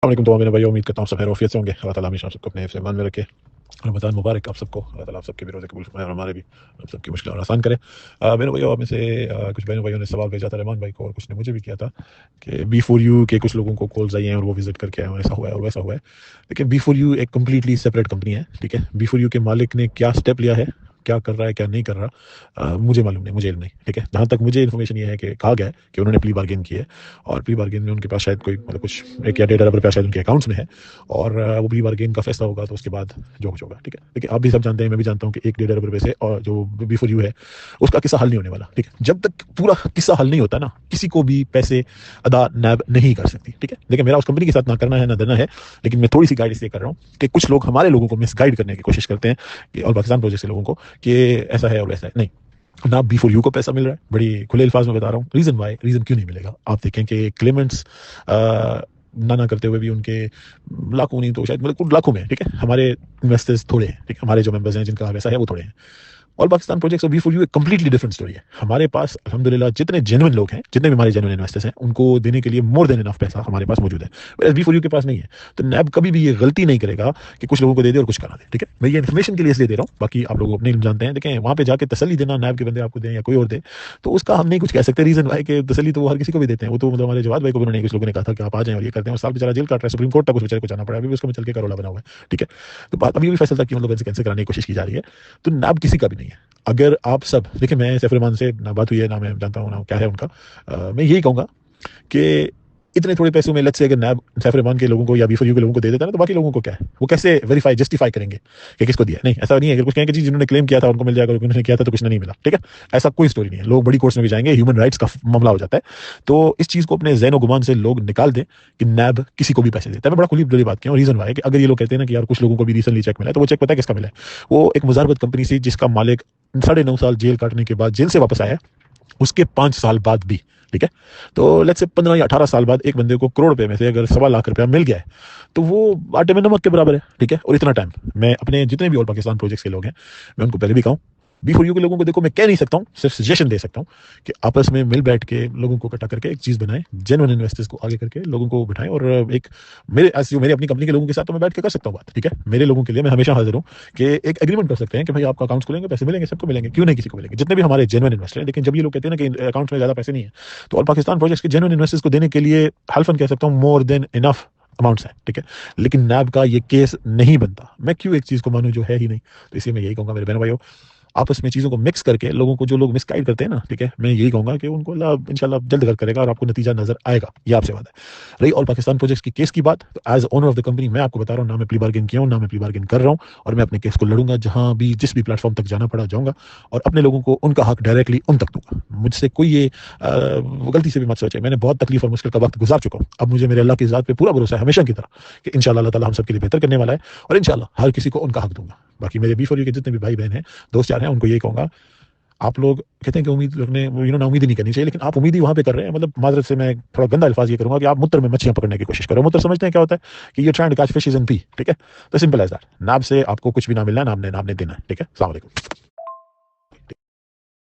السلام علیکم تو میرے بھائی، امید کرتا ہوں سب خیریت سے ہوں گے۔ اللہ تعالیٰ ہمیشہ آپ سب کو اپنے حفظ و ایمان میں رکھے۔ رمضان مبارک آپ سب کو، اللہ تعالیٰ آپ سب کے بھی روزے قبول فرمائے اور ہمارے بھی آپ سب کی مشکلات اور آسان کرے۔ میرے بھائیوں، آپ میں سے کچھ بہنوں بھائیوں نے سوال بھیجا تھا رحمان بھائی کو، اور کچھ نے مجھے بھی کیا تھا کہ بی فور یو کے کچھ لوگوں کو کالز آئی ہیں اور وہ وزٹ کر کے آئے ہیں، ایسا ہوا ہے اور ویسا ہوا ہے۔ لیکن بی فور یو ایک کمپلیٹلی سپریٹ کمپنی ہے، ٹھیک ہے۔ بی فور یو کے مالک نے کیا اسٹیپ لیا ہے، کیا کر رہا ہے، کیا نہیں کر رہا، مجھے معلوم نہیں، مجھے علم نہیں، ٹھیک ہے۔ جہاں تک مجھے انفارمیشن یہ ہے کہ کہا گیا ہے کہ انہوں نے پلی بارگین کی ہے، اور پلی بارگین میں ان کے پاس شاید کوئی مطلب کچھ 1 یا 1.5 ارب روپیہ شاید ان کے اکاؤنٹس میں ہے، اور وہ پلی بارگین کا فیصلہ ہوگا تو اس کے بعد جو کچھ ہوگا، ٹھیک ہے۔ لیکن آپ بھی سب جانتے ہیں، میں بھی جانتا ہوں کہ 1 1.5 ارب روپے سے اور جو بی فور یو ہے اس کا قصہ حل نہیں ہونے والا، ٹھیک ہے۔ جب تک پورا قصہ حل نہیں ہوتا نا، کسی کو بھی پیسے ادا نیب نہیں کر سکتی، ٹھیک ہے۔ لیکن میرا اس کمپنی کے ساتھ نہ کرنا ہے نہ دینا ہے، لیکن میں تھوڑی سی گائڈ اس لیے کر رہا ہوں کہ کچھ لوگ ہمارے لوگوں کو مس گائڈ کرنے کی کوشش کرتے ہیں کہ اور پاکستان پروجیکٹ کے لوگوں کو کہ ایسا ہے اور ویسا ہے، نہیں۔ نہ بی فور یو کو پیسہ مل رہا ہے، بڑی کھلے الفاظ میں بتا رہا ہوں، ریزن کیوں نہیں ملے گا آپ دیکھیں کہ کلیمنٹس نہ کرتے ہوئے بھی ان کے لاکھوں نہیں تو شاید مطلب لاکھوں میں، ٹھیک ہے، ہمارے انویسٹرز تھوڑے ہیں، ٹھیک ہے، ہمارے جو ممبرز ہیں جن کا ویسا ہے وہ تھوڑے ہیں۔ اور پاکستان پروجیکٹس اور بی فور یو ایک کمپلیٹلی ڈفرنٹ اسٹوری ہے۔ ہمارے پاس الحمدللہ جتنے جینوئن لوگ ہیں، جتنے بھی ہمارے جینوئن انویسٹرز ہیں، ان کو دینے کے لیے مور دین انف پیسہ ہمارے پاس موجود ہے، بی فور یو کے پاس نہیں ہے۔ تو نیب کبھی بھی یہ غلطی نہیں کرے گا کہ کچھ لوگوں کو دے دے اور کچھ کرا دے، ٹھیک ہے۔ میں یہ انفارمیشن کے لیے اس لیے دے رہا ہوں، باقی آپ لوگ اپنے علم جانتے ہیں، دیکھیں وہاں پہ جا کے تسلی دینا نیب کے بندے آپ کو دیں یا کوئی اور دے تو اس کا ہم نہیں کچھ کہہ سکتے۔ ریزن ہے کہ تسلی تو وہ ہر کسی کو بھی دیتے ہیں، وہ تو مطلب ہمارے جواد بھائی کو بھی انہوں نے کچھ لوگوں نے کہا تھا کہ آپ آ جائیں اور یہ کرتے ہیں، اور سال بیچارہ جیل کاٹ رہا ہے، سپریم کورٹ تک اس بیچارے کو جانا پڑا ہے، ابھی اس کو چل کے کروڑا بنا ہوا ہے، ٹھیک ہے۔ تو بات ابھی بھی فیصلہ تک کہ ان لوگوں سے کینسل کرانے کی کوشش کی جا رہی ہے، تو نیب کسی کا بھی نہیں ہے۔ اگر آپ سب دیکھیں، میں سیف الرحمان سے نہ بات ہوئی ہے، نہ میں جانتا ہوں نہ کیا ہے ان کا، میں یہی کہوں گا کہ اتنے تھوڑے پیسوں میں لیٹس سے اگر نیب سیف الرحمان کے لوگوں کو یا بی فور یو کے لوگوں کو دے دیتا ہے نا، تو باقی لوگوں کو کیا ہے، وہ کیسے ویریفائی جسٹیفائی کریں گے کہ کس کو دیا؟ نہیں، ایسا نہیں ہے کہ کچھ کہیں کہ جی جنہوں نے کلیم کیا تھا ان کو مل جائے گا، انہوں نے کیا تھا تو کچھ نہیں ملا، ٹھیک ہے۔ ایسا کوئی اسٹوری نہیں ہے، لوگ بڑی کورٹس میں بھی جائیں گے، ہیومن رائٹس کا معاملہ ہو جاتا ہے۔ تو اس چیز کو اپنے ذہن و گمان سے لوگ نکال دیں کہ نیب کسی کو بھی پیسے دیتا ہے۔ میں بڑا کھلی دلی بات کیا ہوں، ریزن وہ ہے کہ اگر یہ لوگ کہتے ہیں نا کہ یار کچھ لوگوں کو بھی ریسنٹلی چیک ملا ہے، تو وہ چیک پتہ ہے کس کا ملا ہے؟ وہ ایک مزاربت کمپنی سے جس کا مالک 9.5 سال جیل کاٹنے کے بعد جیل سے واپس آیا، اس کے 5 سال بعد بھی، ٹھیک ہے۔ تو لیٹس سے 15 یا 18 سال بعد ایک بندے کو کروڑ روپے میں سے اگر 1.25 لاکھ روپیہ مل گیا ہے تو وہ آٹے میں نمک کے برابر ہے، ٹھیک ہے۔ اور اتنا ٹائم میں اپنے جتنے بھی اور پاکستان پروجیکٹس کے لوگ ہیں، میں ان کو پہلے بھی کہوں، بی فور یو کے لوگوں کو دیکھو، میں کہہ نہیں سکتا ہوں، صرف سجیشن دے سکتا ہوں کہ آپس میں مل بیٹھ کے لوگوں کو اکٹھا کر کے ایک چیز بنائیں، جینوئن انویسٹرز کو آگے کر کے لوگوں کو بٹھائیں، اور ایک میرے اپنی کمپنی کے لوگوں کے ساتھ تو میں بیٹھ کے کر سکتا ہوں بات، ٹھیک ہے۔ میرے لوگوں کے لیے میں ہمیشہ حاضر ہوں کہ ایک ایگریمنٹ کر سکتے ہیں کہ بھائی آپ کا اکاؤنٹس کھولیں گے، پیسے ملیں گے، سب کو ملیں گے، کیوں نہیں کسی کو ملیں گے، جتنے بھی ہمارے جینوئن انویسٹر ہیں۔ لیکن جب یہ لوگ کہتے ہیں نا کہ اکاؤنٹس میں زیادہ پیسے نہیں ہیں، تو اور پاکستان پروجیکٹس کے جینوئن انویسٹرز کو دینے کے لیے حلفاً کہہ سکتا ہوں مور دین انف اماؤنٹس ہیں، ٹھیک ہے۔ لیکن نیب کا یہ کیس نہیں بنتا، میں کیوں ایک چیز کو مانوں جو ہے ہی نہیں؟ تو اس لیے میں یہی کہوں گا میرے بہن بھائیوں، آپس میں چیزوں کو مکس کر کے لوگوں کو، جو لوگ مس گائیڈ کرتے ہیں نا، ٹھیک ہے، میں یہی کہوں گا کہ ان کو اللہ انشاءاللہ جلد کر کرے گا اور آپ کو نتیجہ نظر آئے گا، یہ آپ سے بات ہے۔ رہی اور پاکستان پروجیکٹس کی کیس کی بات، تو as owner of the company میں آپ کو بتا رہا ہوں، نہ میں پلی بارگین کیا ہوں، نہ میں پلی بارگین کر رہا ہوں، اور میں اپنے کیس کو لڑوں گا، جہاں بھی جس بھی پلیٹ فارم تک جانا پڑا جاؤں گا، اور اپنے لوگوں کو ان کا حق ڈائریکٹلی ان تک دوں گا۔ مجھ سے کوئی یہ غلطی سے بھی مت سوچے، میں نے بہت تکلیف اور مشکل کا وقت گزار چکا ہوں، اب مجھے میرے اللہ کی ذات پہ پورا بھروسہ ہے ہمیشہ کی طرح کہ انشاءاللہ اللہ تعالیٰ ہم سب کے لیے بہتر کرنے والا ہے، اور انشاءاللہ ہر کسی کو ان کا حق دوں گا۔ باقی میرے بی فور یو کے جتنے بھی بھائی بہن ہیں، دوست یار ہیں، ان کو یہ کہوں گا، آپ لوگ کہتے ہیں کہ امید رکھنے امید ہی نہیں کرنی چاہیے، لیکن آپ امید ہی وہاں پہ کر رہے ہیں، مطلب معذرت سے میں تھوڑا گندا الفاظ یہ کروں گا کہ آپ متر میں مچھلیاں پکڑنے کی کوشش کرو۔ متر سمجھتے ہیں کیا ہوتا ہے کہ یہ ٹرائنگ ٹو کیچ فشز ان پی، ٹھیک ہے۔ تو سمپل ایز دیٹ، ناب سے آپ کو کچھ بھی نہ ملنا ہے، ناب نے دینا ہے، ٹھیک ہے۔ السلام علیکم۔